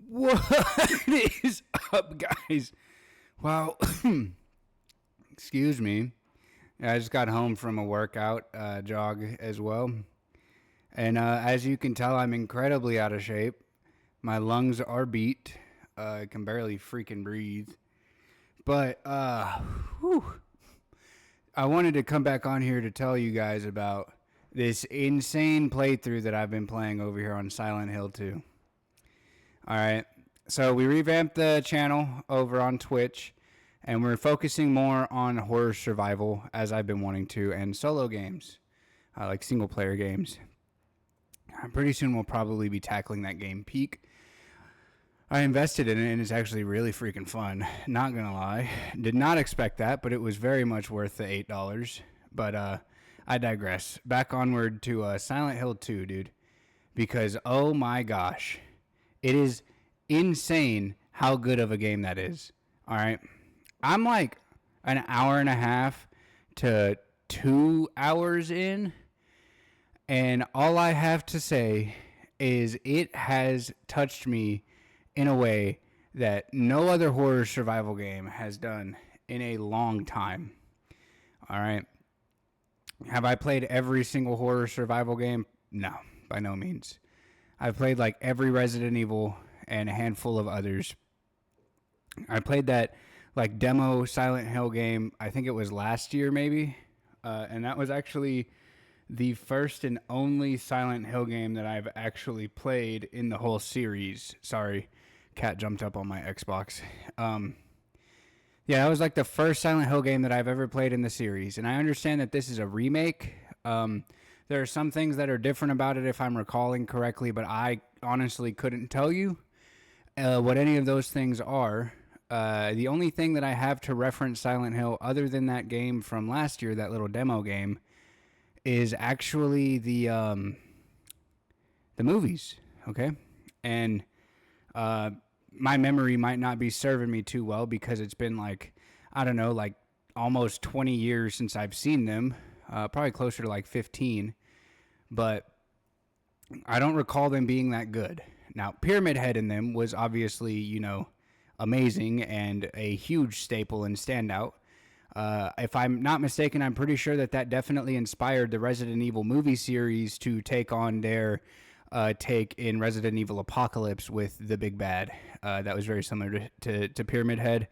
What is up, guys? Wow. Excuse me. I just got home from a workout jog as well. And as you can tell, I'm incredibly out of shape. My lungs are beat. I can barely freaking breathe. But whew, I wanted to come back on here to tell you guys about this insane playthrough that I've been playing over here on Silent Hill 2. All right. So we revamped the channel over on Twitch, and we're focusing more on horror survival as I've been wanting to, and solo games, like single player games. Pretty soon we'll probably be tackling that game Peak. I invested in it, and it's actually really freaking fun. Not gonna lie. Did not expect that, but it was very much worth the $8. But I digress. Back onward to Silent Hill 2, dude. Because, oh my gosh. It is insane how good of a game that is. All right. I'm like an hour and a half to 2 hours in. And all I have to say is it has touched me in a way that no other horror survival game has done in a long time. All right. Have I played every single horror survival game? No, by no means. I've played like every Resident Evil and a handful of others. I played that like demo Silent Hill game, I think it was last year maybe. And that was actually the first and only Silent Hill game that I've actually played in the whole series. Sorry, cat jumped up on my Xbox. Yeah, that was like the first Silent Hill game that I've ever played in the series. And I understand that this is a remake. There are some things that are different about it if I'm recalling correctly, but I honestly couldn't tell you what any of those things are. The only thing that I have to reference Silent Hill other than that game from last year, that little demo game, is actually the movies, okay? And my memory might not be serving me too well because it's been like, I don't know, like almost 20 years since I've seen them. Probably closer to like 15. But I don't recall them being that good. Now, Pyramid Head in them was obviously, you know, amazing and a huge staple and standout. If I'm not mistaken, I'm pretty sure that definitely inspired the Resident Evil movie series to take on their take in Resident Evil Apocalypse with the big bad. That was very similar to Pyramid Head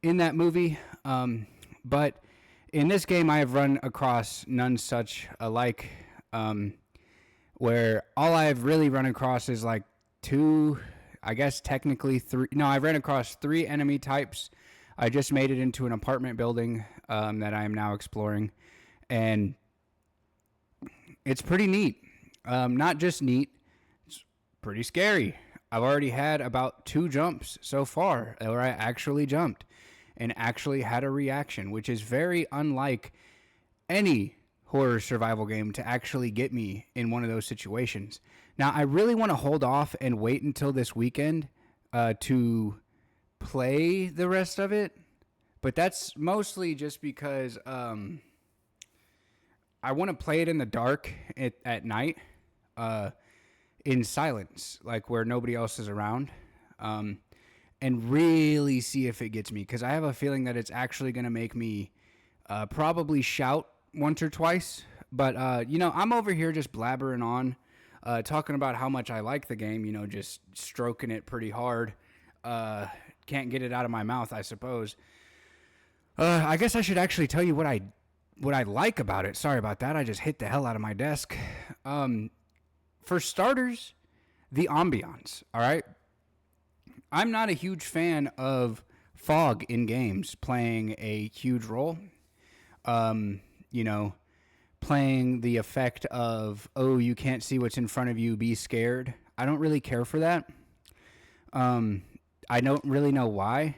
in that movie. But in this game, I have run across none such alike, where all I've really run across is like two, I guess technically three. No, I've ran across three enemy types. I just made it into an apartment building that I am now exploring, and it's pretty neat. Not just neat, it's pretty scary. I've already had about 2 jumps so far where I actually jumped and actually had a reaction, which is very unlike any horror survival game to actually get me in one of those situations. Now, I really want to hold off and wait until this weekend to play the rest of it, but that's mostly just because I want to play it in the dark at night, in silence, like where nobody else is around. And really see if it gets me, because I have a feeling that it's actually going to make me probably shout once or twice. But, you know, I'm over here just blabbering on, talking about how much I like the game, you know, just stroking it pretty hard. Can't get it out of my mouth, I suppose. I guess I should actually tell you what I like about it. Sorry about that. I just hit the hell out of my desk. For starters, the ambiance, all right? I'm not a huge fan of fog in games playing a huge role. You know, playing the effect of, oh, you can't see what's in front of you, be scared. I don't really care for that. I don't really know why.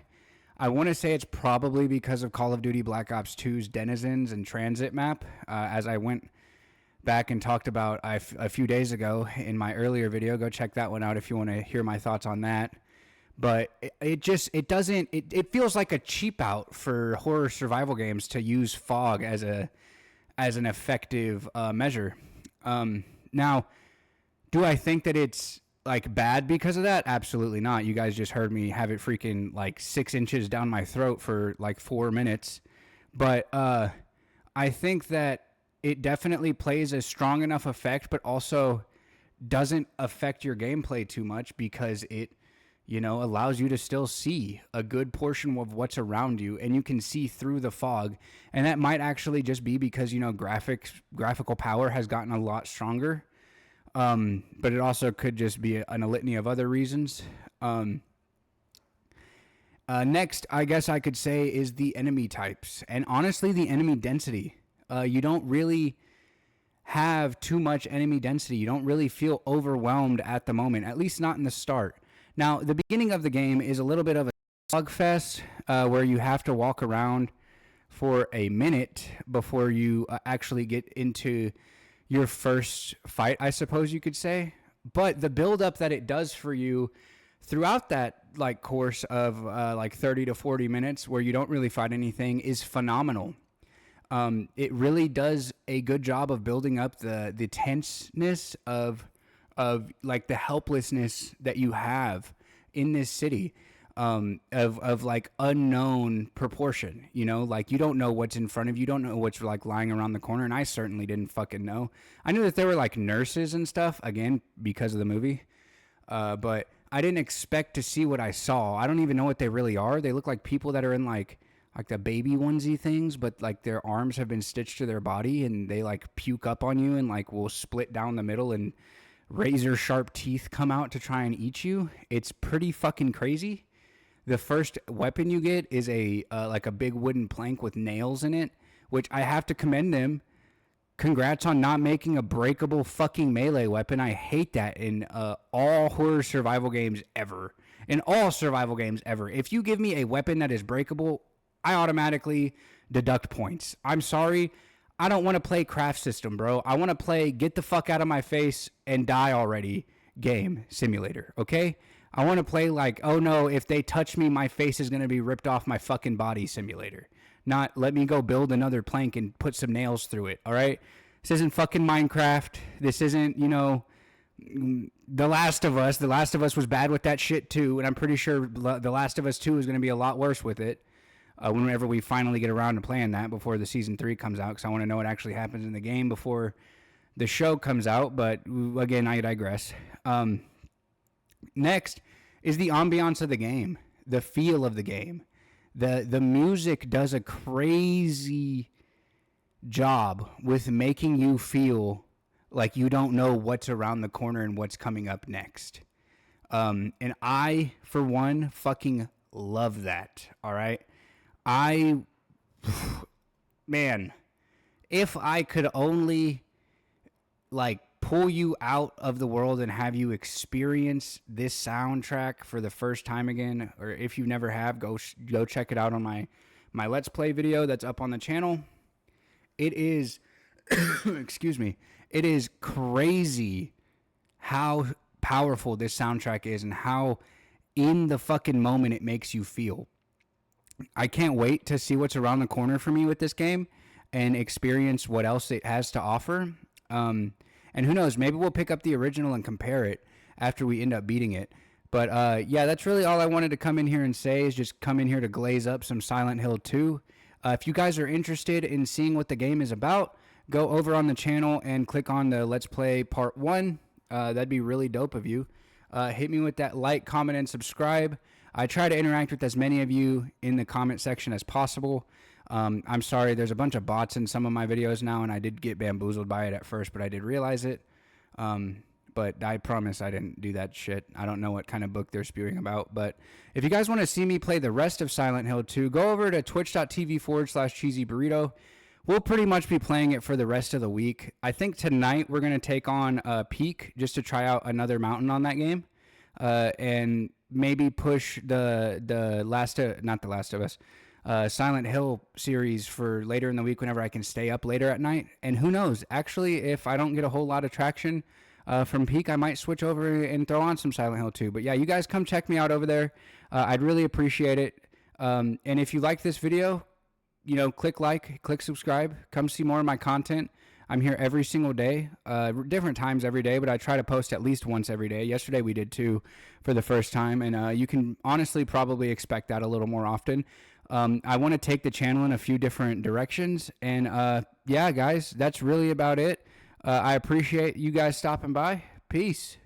I want to say it's probably because of Call of Duty Black Ops 2's Denizens and Transit map, as I went back and talked about a few days ago in my earlier video. Go check that one out if you want to hear my thoughts on that. But it feels like a cheap out for horror survival games to use fog as an effective measure. Now, do I think that it's like bad because of that? Absolutely not. You guys just heard me have it freaking like 6 inches down my throat for like 4 minutes. But I think that it definitely plays a strong enough effect, but also doesn't affect your gameplay too much because it, allows you to still see a good portion of what's around you, and you can see through the fog. And that might actually just be because, graphical power has gotten a lot stronger. But it also could just be a litany of other reasons. Next, I guess I could say, is the enemy types, and honestly, the enemy density. You don't really have too much enemy density. You don't really feel overwhelmed at the moment, at least not in the start. Now, the beginning of the game is a little bit of a slugfest where you have to walk around for a minute before you actually get into your first fight, I suppose you could say. But the buildup that it does for you throughout that like course of like 30 to 40 minutes where you don't really fight anything is phenomenal. It really does a good job of building up the tenseness of like the helplessness that you have in this city, of like unknown proportion, like you don't know what's in front of you, you don't know what's like lying around the corner. And I certainly didn't fucking know. I knew that there were like nurses and stuff, again, because of the movie. But I didn't expect to see what I saw. I don't even know what they really are. They look like people that are in like the baby onesie things, but like their arms have been stitched to their body and they like puke up on you and like will split down the middle and razor sharp teeth come out to try and eat you. It's pretty fucking crazy. The first weapon you get is a like a big wooden plank with nails in it, which I have to commend them. Congrats on not making a breakable fucking melee weapon. I hate that in all horror survival games ever. In all survival games ever. If you give me a weapon that is breakable, I automatically deduct points. I'm sorry. I don't want to play craft system, bro. I want to play get the fuck out of my face and die already game simulator, okay? I want to play like, oh no, if they touch me, my face is going to be ripped off my fucking body simulator. Not let me go build another plank and put some nails through it, all right? This isn't fucking Minecraft. This isn't, The Last of Us. The Last of Us was bad with that shit too, and I'm pretty sure The Last of Us 2 is going to be a lot worse with it. Whenever we finally get around to playing that before the season 3 comes out, because I want to know what actually happens in the game before the show comes out. But again, I digress. Next is the ambiance of the game, the feel of the game. The music does a crazy job with making you feel like you don't know what's around the corner and what's coming up next. And I, for one, fucking love that. All right. Man, if I could only like pull you out of the world and have you experience this soundtrack for the first time again, or if you never have, go check it out on my Let's Play video that's up on the channel. It is, excuse me, it is crazy how powerful this soundtrack is and how in the fucking moment it makes you feel. I can't wait to see what's around the corner for me with this game and experience what else it has to offer. And who knows, maybe we'll pick up the original and compare it after we end up beating it. But yeah, that's really all I wanted to come in here and say, is just come in here to glaze up some Silent Hill 2. If you guys are interested in seeing what the game is about, go over on the channel and click on the Let's Play Part 1. That'd be really dope of you. Hit me with that like, comment, and subscribe. I try to interact with as many of you in the comment section as possible. I'm sorry, there's a bunch of bots in some of my videos now, and I did get bamboozled by it at first, but I did realize it. But I promise I didn't do that shit. I don't know what kind of book they're spewing about. But if you guys want to see me play the rest of Silent Hill 2, go over to twitch.tv/cheesyburrito. We'll pretty much be playing it for the rest of the week. I think tonight we're going to take on Peak just to try out another mountain on that game. And maybe push the Last of Us, Silent Hill series for later in the week whenever I can stay up later at night. And who knows, actually, if I don't get a whole lot of traction from Peak, I might switch over and throw on some Silent Hill 2. But yeah, you guys come check me out over there. I'd really appreciate it. And if you like this video, click like, click subscribe, come see more of my content. I'm here every single day, different times every day, but I try to post at least once every day. Yesterday we did two for the first time, and you can honestly probably expect that a little more often. I want to take the channel in a few different directions, and yeah, guys, that's really about it. I appreciate you guys stopping by. Peace.